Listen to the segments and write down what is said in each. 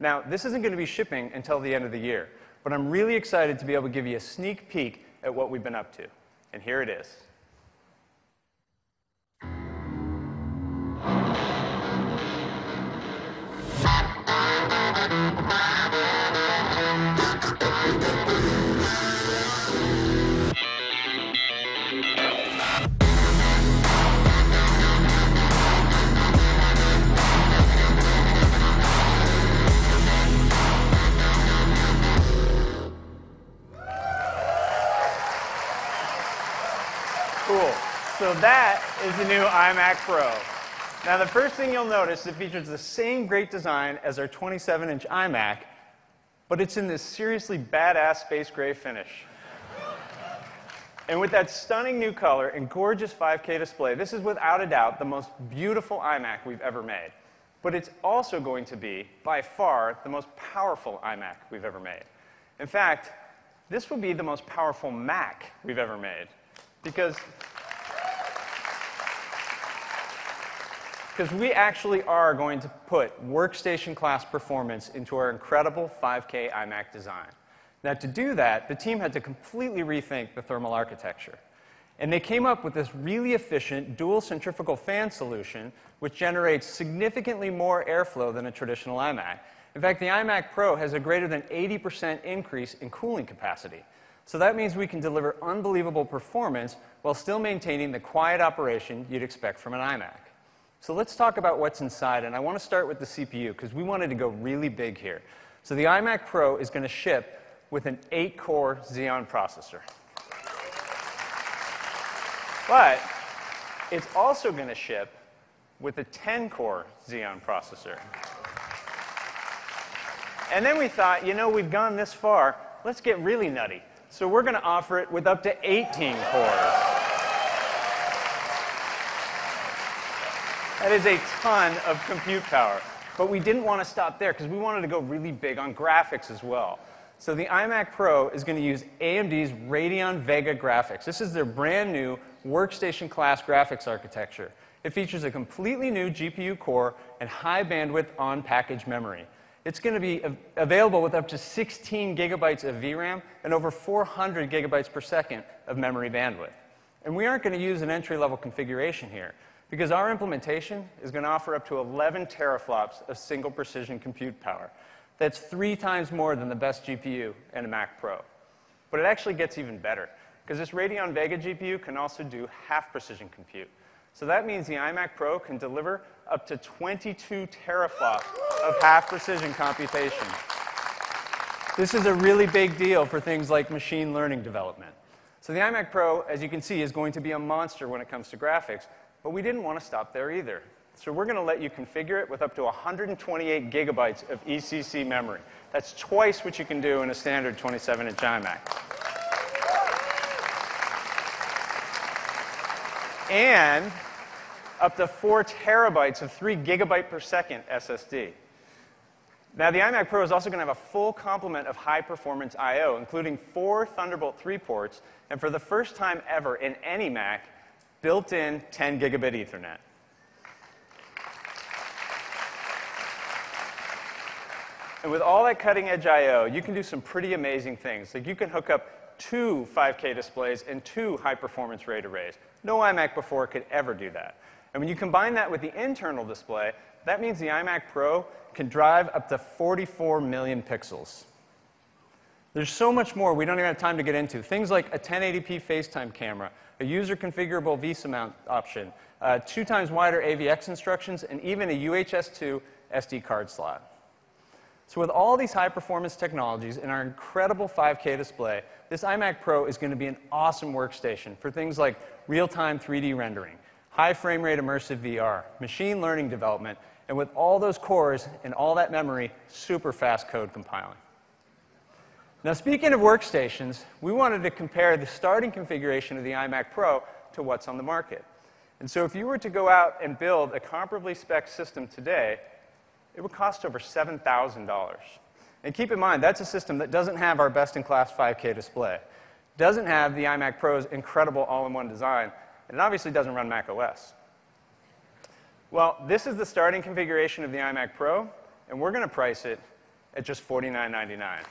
Now, this isn't going to be shipping until the end of the year, but I'm really excited to be able to give you a sneak peek at what we've been up to. And here it is. Cool. So that is the new iMac Pro. Now, the first thing you'll notice is it features the same great design as our 27-inch iMac, but it's in this seriously badass space gray finish. And with that stunning new color and gorgeous 5K display, this is without a doubt the most beautiful iMac we've ever made. But it's also going to be, by far, the most powerful iMac we've ever made. In fact, this will be the most powerful Mac we've ever made. Because we actually are going to put workstation class performance into our incredible 5K iMac design. Now, to do that, the team had to completely rethink the thermal architecture. And they came up with this really efficient dual centrifugal fan solution, which generates significantly more airflow than a traditional iMac. In fact, the iMac Pro has a greater than 80% increase in cooling capacity. So that means we can deliver unbelievable performance while still maintaining the quiet operation you'd expect from an iMac. So let's talk about what's inside, and I want to start with the CPU because we wanted to go really big here. So the iMac Pro is going to ship with an 8-core Xeon processor. But it's also going to ship with a 10-core Xeon processor. And then we thought, you know, we've gone this far, let's get really nutty. So we're going to offer it with up to 18 cores. That is a ton of compute power. But we didn't want to stop there because we wanted to go really big on graphics as well. So the iMac Pro is going to use AMD's Radeon Vega graphics. This is their brand new workstation class graphics architecture. It features a completely new GPU core and high bandwidth on-package memory. It's going to be available with up to 16 gigabytes of VRAM and over 400 gigabytes per second of memory bandwidth. And we aren't going to use an entry-level configuration here because our implementation is going to offer up to 11 teraflops of single precision compute power. That's 3 times more than the best GPU in a Mac Pro. But it actually gets even better because this Radeon Vega GPU can also do half precision compute. So that means the iMac Pro can deliver up to 22 teraflops of half-precision computation. This is a really big deal for things like machine learning development. So the iMac Pro, as you can see, is going to be a monster when it comes to graphics, but we didn't want to stop there either. So we're going to let you configure it with up to 128 gigabytes of ECC memory. That's twice what you can do in a standard 27-inch iMac. And up to 4 terabytes of 3 gigabyte per second SSD. Now, the iMac Pro is also going to have a full complement of high-performance I/O, including 4 Thunderbolt 3 ports, and for the first time ever in any Mac, built-in 10 gigabit Ethernet. And with all that cutting-edge I/O, you can do some pretty amazing things. Like you can hook up 2 5K displays and 2 high-performance RAID arrays. No iMac before could ever do that. And when you combine that with the internal display, that means the iMac Pro can drive up to 44 million pixels. There's so much more we don't even have time to get into. Things like a 1080p FaceTime camera, a user-configurable VESA mount option, 2 times wider AVX instructions, and even a UHS-2 SD card slot. So with all these high-performance technologies and our incredible 5K display, this iMac Pro is going to be an awesome workstation for things like real-time 3D rendering, high frame rate immersive VR, machine learning development, and with all those cores and all that memory, super fast code compiling. Now, speaking of workstations, we wanted to compare the starting configuration of the iMac Pro to what's on the market. And so if you were to go out and build a comparably spec system today, it would cost over $7,000. And keep in mind, that's a system that doesn't have our best-in-class 5K display, doesn't have the iMac Pro's incredible all-in-one design, and it obviously doesn't run Mac OS. Well, this is the starting configuration of the iMac Pro, and we're going to price it at just $49.99.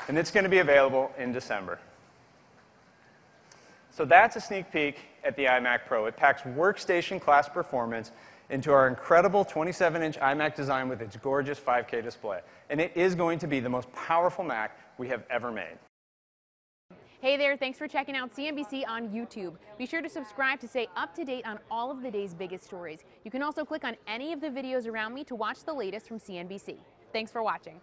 And it's going to be available in December. So that's a sneak peek at the iMac Pro. It packs workstation-class performance into our incredible 27-inch iMac design with its gorgeous 5K display. And it is going to be the most powerful Mac we have ever made. Hey there, thanks for checking out CNBC on YouTube. Be sure to subscribe to stay up to date on all of the day's biggest stories. You can also click on any of the videos around me to watch the latest from CNBC. Thanks for watching.